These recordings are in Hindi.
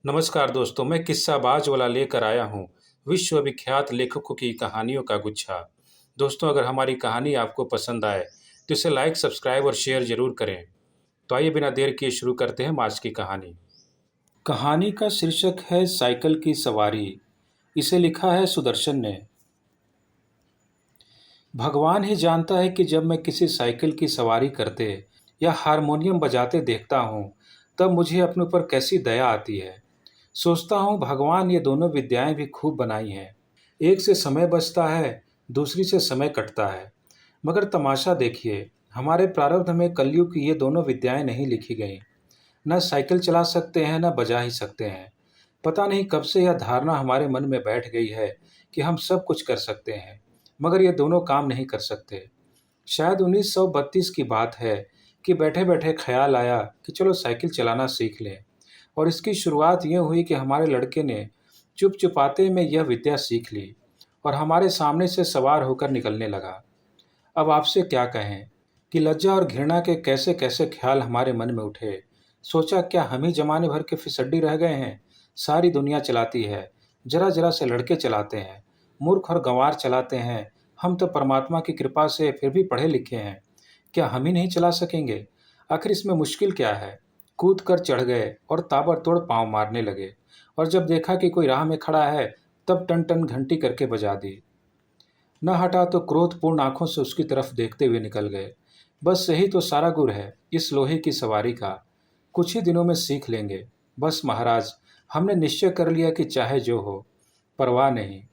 नमस्कार दोस्तों, मैं किस्साबाज वाला लेकर आया हूँ विश्वविख्यात लेखकों की कहानियों का गुच्छा। दोस्तों, अगर हमारी कहानी आपको पसंद आए तो इसे लाइक, सब्सक्राइब और शेयर जरूर करें। तो आइए बिना देर किए शुरू करते हैं हम आज की कहानी। कहानी का शीर्षक है साइकिल की सवारी। इसे लिखा है सुदर्शन ने। भगवान ही जानता है कि जब मैं किसी साइकिल की सवारी करते या हारमोनियम बजाते देखता हूँ, तब मुझे अपने ऊपर कैसी दया आती है। सोचता हूँ भगवान ये दोनों विद्याएं भी खूब बनाई हैं। एक से समय बचता है, दूसरी से समय कटता है। मगर तमाशा देखिए, हमारे प्रारब्ध में कलयुग की ये दोनों विद्याएं नहीं लिखी गईं। न साइकिल चला सकते हैं, न बजा ही सकते हैं। पता नहीं कब से यह धारणा हमारे मन में बैठ गई है कि हम सब कुछ कर सकते हैं, मगर ये दोनों काम नहीं कर सकते। शायद 1932 की बात है कि बैठे-बैठे ख्याल आया कि चलो साइकिल चलाना सीख लें। और इसकी शुरुआत ये हुई कि हमारे लड़के ने चुपचुपाते में यह विद्या सीख ली और हमारे सामने से सवार होकर निकलने लगा। अब आपसे क्या कहें कि लज्जा और घृणा के कैसे-कैसे ख्याल हमारे मन में उठे। सोचा क्या हम ही जमाने भर के फिसड्डी रह गए हैं? सारी दुनिया चलाती है, जरा-जरा से लड़के चलाते हैं, मूर्ख और गंवार चलाते हैं। हम तो परमात्मा की कृपा से फिर भी पढ़े लिखे हैं। क्या हम ही नहीं चला सकेंगे? आखिर इसमें मुश्किल क्या है? कूद कर चढ़ गए और ताबड़तोड़ पाँव मारने लगे, और जब देखा कि कोई राह में खड़ा है, तब टन-टन घंटी करके बजा दी। न हटा तो क्रोधपूर्ण आंखों से उसकी तरफ देखते हुए निकल गए। बस यही तो सारा गुर है इस लोहे की सवारी का। कुछ ही दिनों में सीख लेंगे। बस महाराज, हमने निश्चय कर लिया कि चाहे जो हो, परवाह नहीं।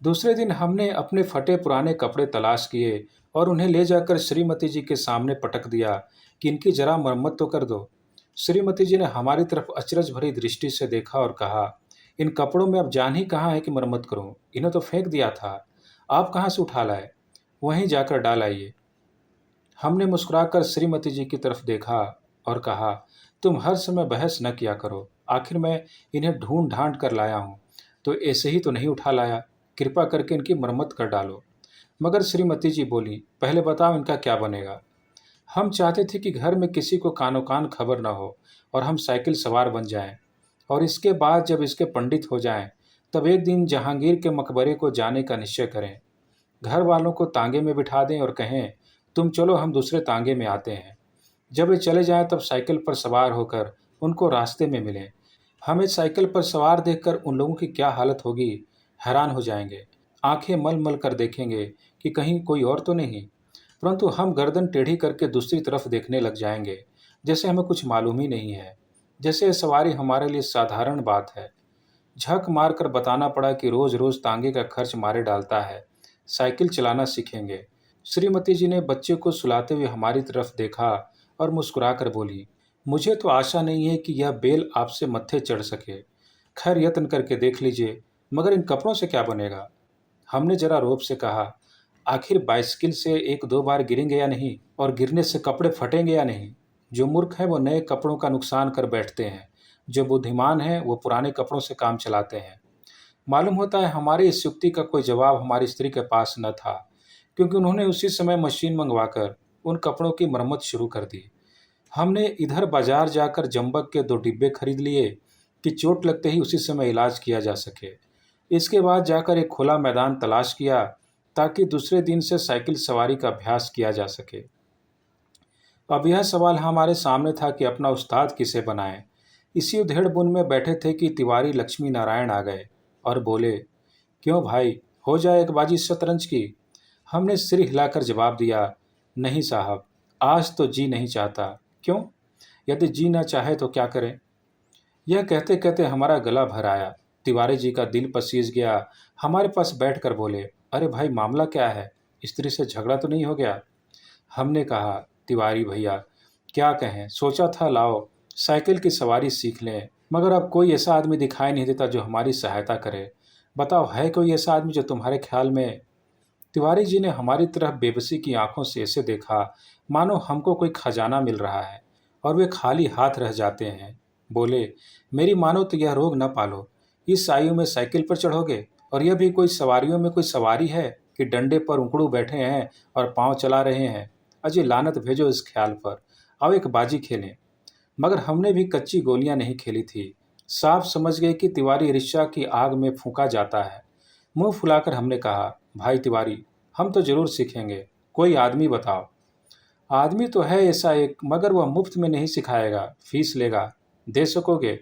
दूसरे दिन हमने अपने फटे पुराने कपड़े तलाश किए और उन्हें ले जाकर श्रीमती जी के सामने पटक दिया कि इनकी जरा मरम्मत तो कर दो। श्रीमती जी ने हमारी तरफ अचरज भरी दृष्टि से देखा और कहा, इन कपड़ों में अब जान ही कहाँ है कि मरम्मत करूं। इन्हें तो फेंक दिया था। आप कहाँ से उठा लाए? वहीं जाकर डाल आइए। हमने मुस्कुराकर श्रीमती जी की तरफ देखा और कहा, तुम हर समय बहस न किया करो। आखिर मैं इन्हें ढूंढ ढांड कर लाया हूँ, तो ऐसे ही तो नहीं उठा लाया। कृपा करके इनकी मरम्मत कर डालो। मगर श्रीमती जी बोली, पहले बताओ इनका क्या बनेगा। हम चाहते थे कि घर में किसी को कानो कान खबर न हो और हम साइकिल सवार बन जाएं, और इसके बाद जब इसके पंडित हो जाएं, तब एक दिन जहांगीर के मकबरे को जाने का निश्चय करें। घर वालों को तांगे में बिठा दें और कहें, तुम चलो, हम दूसरे तांगे में आते हैं। जब वे चले जाएं, तब साइकिल पर सवार होकर उनको रास्ते में मिलें। हमें साइकिल पर सवार देखकर उन लोगों की क्या हालत होगी, हैरान हो जाएंगे। आंखें मल मल कर देखेंगे कि कहीं कोई और तो नहीं। परंतु हम गर्दन टेढ़ी करके दूसरी तरफ देखने लग जाएंगे, जैसे हमें कुछ मालूम ही नहीं है, जैसे ये सवारी हमारे लिए साधारण बात है। झक मार कर बताना पड़ा कि रोज रोज तांगे का खर्च मारे डालता है। साइकिल चलाना सीखेंगे। श्रीमती जी ने बच्चे को सुलाते हुए हमारी तरफ देखा और मुस्कुराकर बोली, मुझे तो आशा नहीं है कि यह बेल आपसे मत्थे चढ़ सके। खैर, यत्न करके देख लीजिए। मगर इन कपड़ों से क्या बनेगा? हमने जरा रौब से कहा, आखिर बाइसिकल से एक दो बार गिरेंगे या नहीं, और गिरने से कपड़े फटेंगे या नहीं? जो मूर्ख हैं वो नए कपड़ों का नुकसान कर बैठते हैं, जो बुद्धिमान हैं वो पुराने कपड़ों से काम चलाते हैं। मालूम होता है हमारी इस युक्ति का कोई जवाब हमारी स्त्री के पास न था, क्योंकि उन्होंने उसी समय मशीन मंगवाकर उन कपड़ों की मरम्मत शुरू कर दी। हमने इधर बाजार जाकर जंबक के 2 डिब्बे खरीद लिए कि चोट लगते ही उसी समय इलाज किया जा सके। इसके बाद जाकर एक खुला मैदान तलाश किया ताकि दूसरे दिन से साइकिल सवारी का अभ्यास किया जा सके। अब यह सवाल हमारे सामने था कि अपना उस्ताद किसे बनाएं। इसी उधेड़-बुन में बैठे थे कि तिवारी लक्ष्मी नारायण आ गए और बोले, क्यों भाई, हो जाए एक बाजी शतरंज की? हमने सिर हिलाकर जवाब दिया, नहीं साहब, आज तो जी नहीं चाहता। क्यों? यदि जी न चाहे तो क्या करें? यह कहते कहते हमारा गला भर आया। तिवारी जी का दिल पसीज गया। हमारे पास बैठकर बोले, अरे भाई, मामला क्या है? स्त्री से झगड़ा तो नहीं हो गया? हमने कहा, तिवारी भैया, क्या कहें, सोचा था लाओ साइकिल की सवारी सीख लें, मगर अब कोई ऐसा आदमी दिखाई नहीं देता जो हमारी सहायता करे। बताओ, है कोई ऐसा आदमी जो तुम्हारे ख्याल में? तिवारी जी ने हमारी तरफ बेबसी की आंखों से ऐसे देखा मानो हमको कोई खजाना मिल रहा है और वे खाली हाथ रह जाते हैं। बोले, मेरी मानो तो यह रोग न पालो। इस आयु में साइकिल पर चढ़ोगे, और यह भी कोई सवारियों में कोई सवारी है कि डंडे पर उकड़ू बैठे हैं और पांव चला रहे हैं। अजय लानत भेजो इस ख्याल पर। आओ एक बाजी खेलें। मगर हमने भी कच्ची गोलियां नहीं खेली थी। साफ समझ गए कि तिवारी ईर्ष्या की आग में फूंका जाता है। मुंह फुलाकर हमने कहा, भाई तिवारी, हम तो जरूर सीखेंगे, कोई आदमी बताओ। आदमी तो है ऐसा एक, मगर वह मुफ्त में नहीं सिखाएगा, फीस लेगा। दे सकोगे?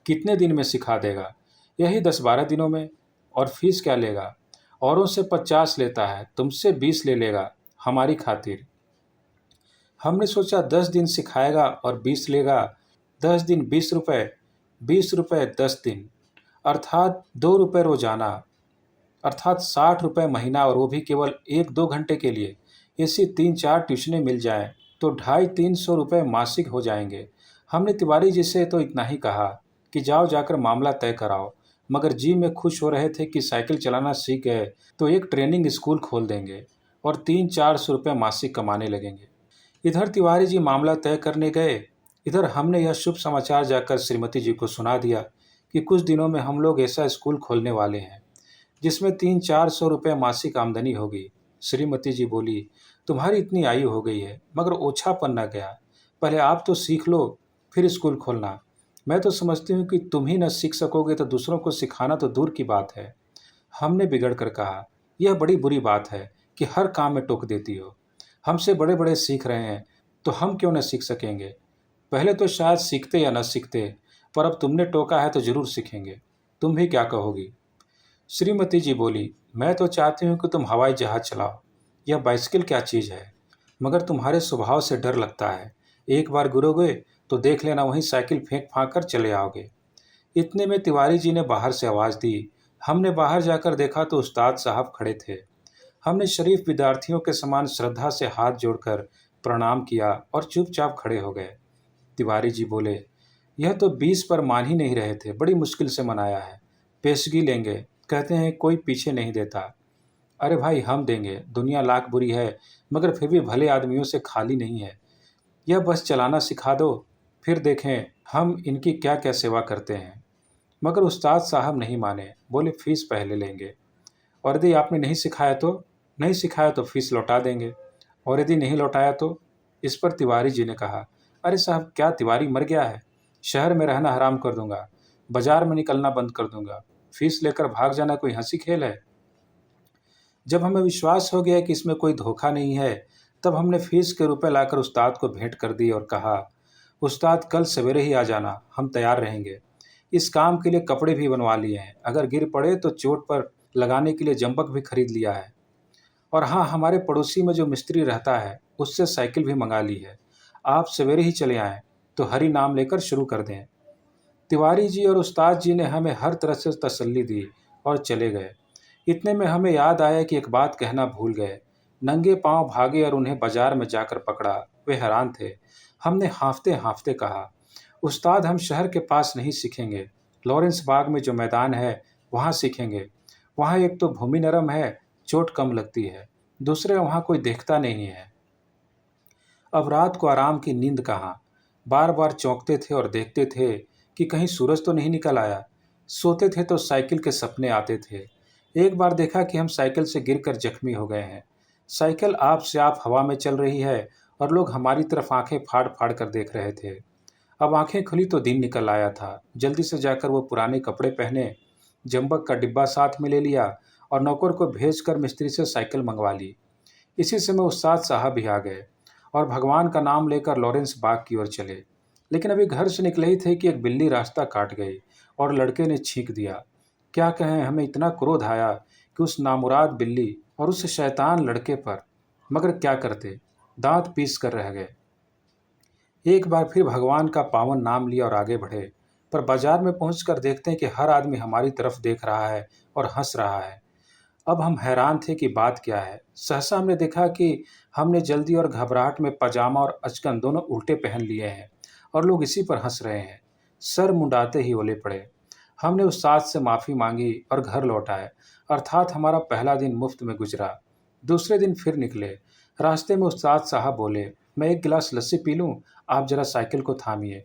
कितने दिन में सिखा देगा? यही 10-12 दिनों में। और फीस क्या लेगा? औरों से 50 लेता है, तुमसे 20 ले लेगा, हमारी खातिर। हमने सोचा 10 दिन सिखाएगा और 20 लेगा। 10 दिन 20 रुपए, 20 रुपए 10 दिन, अर्थात 2 रुपए रोजाना, अर्थात 60 रुपए महीना, और वो भी केवल 1-2 घंटे के लिए। ऐसी 3-4 ट्यूशनें मिल जाएं तो 250-300 रुपए मासिक हो जाएंगे। हमने तिवारी जी से तो इतना ही कहा कि जाओ जाकर मामला तय कराओ, मगर जी में खुश हो रहे थे कि साइकिल चलाना सीख गए तो एक ट्रेनिंग स्कूल खोल देंगे और 300-400 रुपये मासिक कमाने लगेंगे। इधर तिवारी जी मामला तय करने गए, इधर हमने यह शुभ समाचार जाकर श्रीमती जी को सुना दिया कि कुछ दिनों में हम लोग ऐसा स्कूल खोलने वाले हैं जिसमें 300-400 रुपये मासिक आमदनी होगी। श्रीमती जी बोली, तुम्हारी इतनी आयु हो गई है मगर ओछापन न गया। पहले आप तो सीख लो, फिर स्कूल खोलना। मैं तो समझती हूँ कि तुम ही न सीख सकोगे तो दूसरों को सिखाना तो दूर की बात है। हमने बिगड़ कर कहा, यह बड़ी बुरी बात है कि हर काम में टोक देती हो। हमसे बड़े बड़े सीख रहे हैं तो हम क्यों न सीख सकेंगे? पहले तो शायद सीखते या न सीखते, पर अब तुमने टोका है तो जरूर सीखेंगे। तुम भी क्या कहोगी? श्रीमती जी बोली, मैं तो चाहती हूँ कि तुम हवाई जहाज चलाओ, यह बाइसिकल क्या चीज़ है। मगर तुम्हारे स्वभाव से डर लगता है, एक बार गिरोगे तो देख लेना वहीं साइकिल फेंक फांक कर चले आओगे। इतने में तिवारी जी ने बाहर से आवाज़ दी। हमने बाहर जाकर देखा तो उस्ताद साहब खड़े थे। हमने शरीफ विद्यार्थियों के समान श्रद्धा से हाथ जोड़कर प्रणाम किया और चुपचाप खड़े हो गए। तिवारी जी बोले, यह तो 20 पर मान ही नहीं रहे थे, बड़ी मुश्किल से मनाया है। पेशगी लेंगे, कहते हैं कोई पीछे नहीं देता। अरे भाई, हम देंगे, दुनिया लाख बुरी है मगर फिर भी भले आदमियों से खाली नहीं है। यह बस चलाना सिखा दो, फिर देखें हम इनकी क्या क्या सेवा करते हैं। मगर उस्ताद साहब नहीं माने, बोले फीस पहले लेंगे, और यदि आपने नहीं सिखाया तो? नहीं सिखाया तो फीस लौटा देंगे, और यदि नहीं लौटाया तो? इस पर तिवारी जी ने कहा, अरे साहब, क्या तिवारी मर गया है? शहर में रहना हराम कर दूंगा, बाजार में निकलना बंद कर दूंगा, फीस लेकर भाग जाना कोई हंसी खेल है? जब हमें विश्वास हो गया कि इसमें कोई धोखा नहीं है, तब हमने फीस के रुपए लाकर उस्ताद को भेंट कर दी और कहा, उस्ताद कल सवेरे ही आ जाना, हम तैयार रहेंगे। इस काम के लिए कपड़े भी बनवा लिए हैं, अगर गिर पड़े तो चोट पर लगाने के लिए जंपक भी खरीद लिया है। और हाँ, हमारे पड़ोसी में जो मिस्त्री रहता है उससे साइकिल भी मंगा ली है। आप सवेरे ही चले आएं तो हरि नाम लेकर शुरू कर दें। तिवारी जी और उस्ताद जी ने हमें हर तरह से तसल्ली दी और चले गए। इतने में हमें याद आया कि एक बात कहना भूल गए। नंगे पांव भागे और उन्हें बाजार में जाकर पकड़ा। वे हैरान थे। हमने हाँफते हाँफते कहा, उस्ताद, हम शहर के पास नहीं सीखेंगे, लॉरेंस बाग में जो मैदान है वहाँ सीखेंगे। वहाँ एक तो भूमि नरम है, चोट कम लगती है, दूसरे वहाँ कोई देखता नहीं है। अब रात को आराम की नींद कहाँ। बार बार चौंकते थे और देखते थे कि कहीं सूरज तो नहीं निकल आया। सोते थे तो साइकिल के सपने आते थे। एक बार देखा कि हम साइकिल से गिरकर जख्मी हो गए हैं। साइकिल आप से आप हवा में चल रही है और लोग हमारी तरफ आंखें फाड़ फाड़ कर देख रहे थे। अब आंखें खुली तो दिन निकल आया था। जल्दी से जाकर वो पुराने कपड़े पहने, जंबक का डिब्बा साथ में ले लिया और नौकर को भेजकर मिस्त्री से साइकिल मंगवा ली। इसी समय उस्ताद साहब भी आ गए और भगवान का नाम लेकर लॉरेंस बाग की ओर चले। लेकिन अभी घर से निकले ही थे कि एक बिल्ली रास्ता काट गई और लड़के ने छींक दिया। क्या कहें, हमें इतना क्रोध आया कि उस नामुराद बिल्ली और उस शैतान लड़के पर, मगर क्या करते, दांत पीस कर रह गए। एक बार फिर भगवान का पावन नाम लिया और आगे बढ़े, पर बाजार में पहुंचकर देखते हैं कि हर आदमी हमारी तरफ देख रहा है और हंस रहा है। अब हम हैरान थे कि बात क्या है। सहसा हमने देखा कि हमने जल्दी और घबराहट में पजामा और अचकन दोनों उल्टे पहन लिए हैं और लोग इसी पर हंस रहे हैं। सर मुंडाते ही ओले पड़े। हमने उस्ताद से माफ़ी मांगी और घर लौट आए। अर्थात हमारा पहला दिन मुफ्त में गुजरा। दूसरे दिन फिर निकले। रास्ते में उस्ताद साहब बोले, मैं एक गिलास लस्सी पी लूँ, आप जरा साइकिल को थामिए।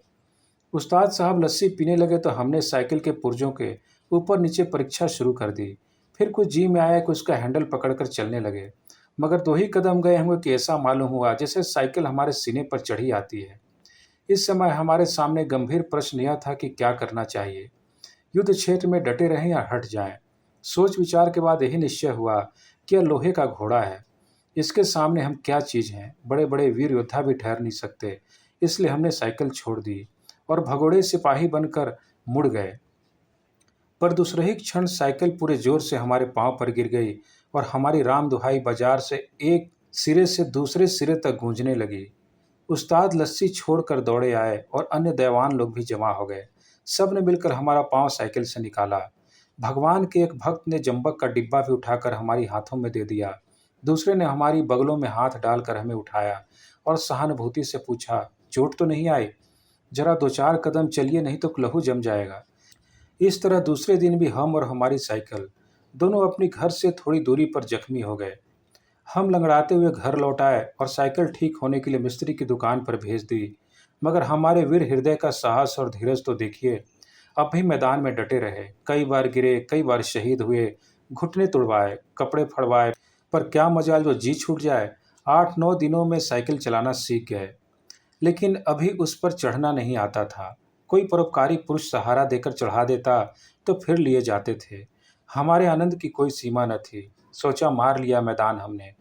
उस्ताद साहब लस्सी पीने लगे तो हमने साइकिल के पुर्जों के ऊपर नीचे परीक्षा शुरू कर दी। फिर कुछ जी में आया कि उसका हैंडल पकड़कर चलने लगे, मगर 2 ही कदम गए होंगे कि ऐसा मालूम हुआ जैसे साइकिल हमारे सीने पर चढ़ी आती है। इस समय हमारे सामने गंभीर प्रश्न यह था कि क्या करना चाहिए, युद्ध क्षेत्र में डटे रहें या हट जाएं। सोच विचार के बाद यही निश्चय हुआ कि यह लोहे का घोड़ा है, इसके सामने हम क्या चीज़ हैं। बड़े बड़े वीर योद्धा भी ठहर नहीं सकते, इसलिए हमने साइकिल छोड़ दी और भगोड़े सिपाही बनकर मुड़ गए। पर दूसरे ही क्षण साइकिल पूरे जोर से हमारे पांव पर गिर गई और हमारी राम दुहाई बाजार से एक सिरे से दूसरे सिरे तक गूंजने लगी। उस्ताद लस्सी छोड़कर दौड़े आए और अन्य दयावान लोग भी जमा हो गए। सब ने मिलकर हमारा पांव साइकिल से निकाला। भगवान के एक भक्त ने जंबक का डिब्बा भी उठाकर हमारी हाथों में दे दिया। दूसरे ने हमारी बगलों में हाथ डालकर हमें उठाया और सहानुभूति से पूछा, चोट तो नहीं आई? जरा दो चार कदम चलिए, नहीं तो लहू जम जाएगा। इस तरह दूसरे दिन भी हम और हमारी साइकिल दोनों अपनी घर से थोड़ी दूरी पर जख्मी हो गए। हम लंगड़ाते हुए घर लौट आए और साइकिल ठीक होने के लिए मिस्त्री की दुकान पर भेज दी। मगर हमारे वीर हृदय का साहस और धीरज तो देखिए, अब भी मैदान में डटे रहे। कई बार गिरे, कई बार शहीद हुए, घुटने तुड़वाए, कपड़े फड़वाए, पर क्या मजाल जो जी छूट जाए। 8-9 दिनों में साइकिल चलाना सीख गए, लेकिन अभी उस पर चढ़ना नहीं आता था। कोई परोपकारी पुरुष सहारा देकर चढ़ा देता तो फिर लिए जाते थे। हमारे आनंद की कोई सीमा न थी। सोचा मार लिया मैदान हमने,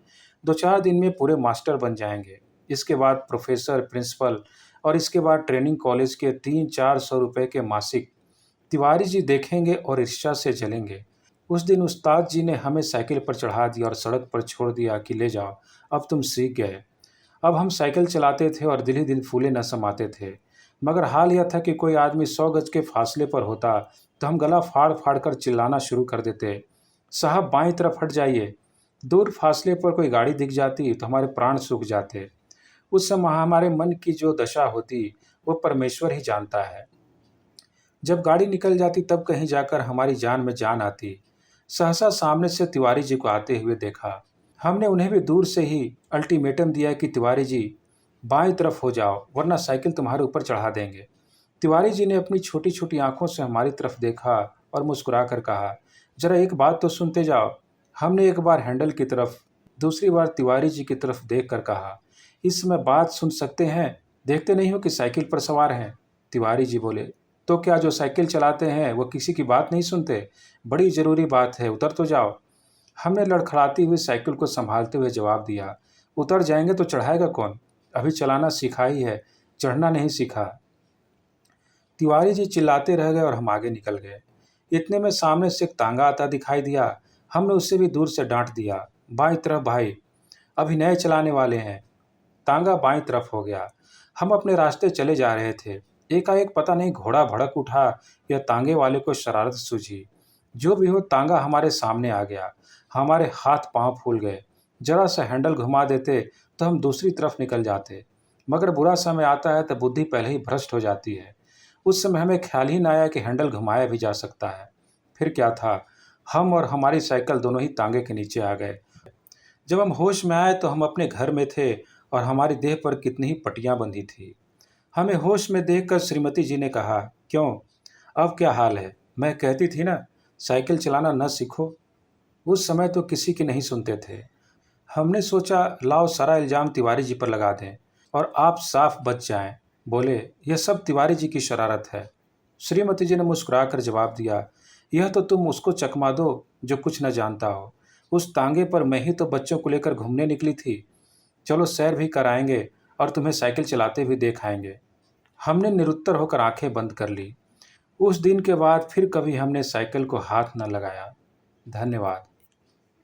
2-4 दिन में पूरे मास्टर बन जाएंगे। इसके बाद प्रोफेसर, प्रिंसिपल और इसके बाद ट्रेनिंग कॉलेज के 300-400 रुपए के मासिक। तिवारी जी देखेंगे और ईर्ष्या से जलेंगे। उस दिन उस्ताद जी ने हमें साइकिल पर चढ़ा दिया और सड़क पर छोड़ दिया कि ले जाओ, अब तुम सीख गए। अब हम साइकिल चलाते थे और दिल ही दिल फूले न समाते थे। मगर हाल यह था कि कोई आदमी 100 गज के फासले पर होता तो हम गला फाड़ फाड़ कर चिल्लाना शुरू कर देते, साहब बाईं तरफ हट जाइए। दूर फासले पर कोई गाड़ी दिख जाती तो हमारे प्राण सूख जाते। उस समय हमारे मन की जो दशा होती वो परमेश्वर ही जानता है। जब गाड़ी निकल जाती तब कहीं जाकर हमारी जान में जान आती। सहसा सामने से तिवारी जी को आते हुए देखा। हमने उन्हें भी दूर से ही अल्टीमेटम दिया कि तिवारी जी बाईं तरफ हो जाओ, वरना साइकिल तुम्हारे ऊपर चढ़ा देंगे। तिवारी जी ने अपनी छोटी छोटी आंखों से हमारी तरफ देखा और मुस्कुरा कर कहा, जरा एक बात तो सुनते जाओ। हमने एक बार हैंडल की तरफ, दूसरी बार तिवारी जी की तरफ देख कर कहा, इस समय बात सुन सकते हैं? देखते नहीं हो कि साइकिल पर सवार हैं? तिवारी जी बोले, तो क्या जो साइकिल चलाते हैं वो किसी की बात नहीं सुनते? बड़ी जरूरी बात है, उतर तो जाओ। हमने लड़खड़ाती हुई साइकिल को संभालते हुए जवाब दिया, उतर जाएंगे तो चढ़ाएगा कौन? अभी चलाना सीखा ही है, चढ़ना नहीं सीखा। तिवारी जी चिल्लाते रह गए और हम आगे निकल गए। इतने में सामने से एक तांगा आता दिखाई दिया। हमने उससे भी दूर से डांट दिया, बाईं तरफ भाई, अभी नए चलाने वाले हैं। तांगा बाईं तरफ हो गया। हम अपने रास्ते चले जा रहे थे। एकाएक पता नहीं घोड़ा भड़क उठा या तांगे वाले को शरारत सूझी। जो भी हो, तांगा हमारे सामने आ गया। हमारे हाथ पांव फूल गए। जरा सा हैंडल घुमा देते तो हम दूसरी तरफ निकल जाते। मगर बुरा समय आता है तो बुद्धि पहले ही भ्रष्ट हो जाती है। उस समय हमें ख्याल ही न आया कि हैंडल घुमाया भी जा सकता है। फिर क्या था, हम और हमारी साइकिल दोनों ही तांगे के नीचे आ गए। जब हम होश में आए तो हम अपने घर में थे और हमारी देह पर कितनी ही पट्टियां बंधी थी। हमें होश में देखकर श्रीमती जी ने कहा, क्यों, अब क्या हाल है? मैं कहती थी ना, साइकिल चलाना न सीखो। उस समय तो किसी की नहीं सुनते थे। हमने सोचा लाओ सारा इल्ज़ाम तिवारी जी पर लगा दें और आप साफ बच जाएं। बोले, यह सब तिवारी जी की शरारत है। श्रीमती जी ने मुस्कुराकर जवाब दिया, यह तो तुम उसको चकमा दो जो कुछ न जानता हो। उस तांगे पर मैं ही तो बच्चों को लेकर घूमने निकली थी। चलो सैर भी कराएंगे और तुम्हें साइकिल चलाते हुए देखाएंगे। हमने निरुत्तर होकर आंखें बंद कर ली। उस दिन के बाद फिर कभी हमने साइकिल को हाथ न लगाया। धन्यवाद।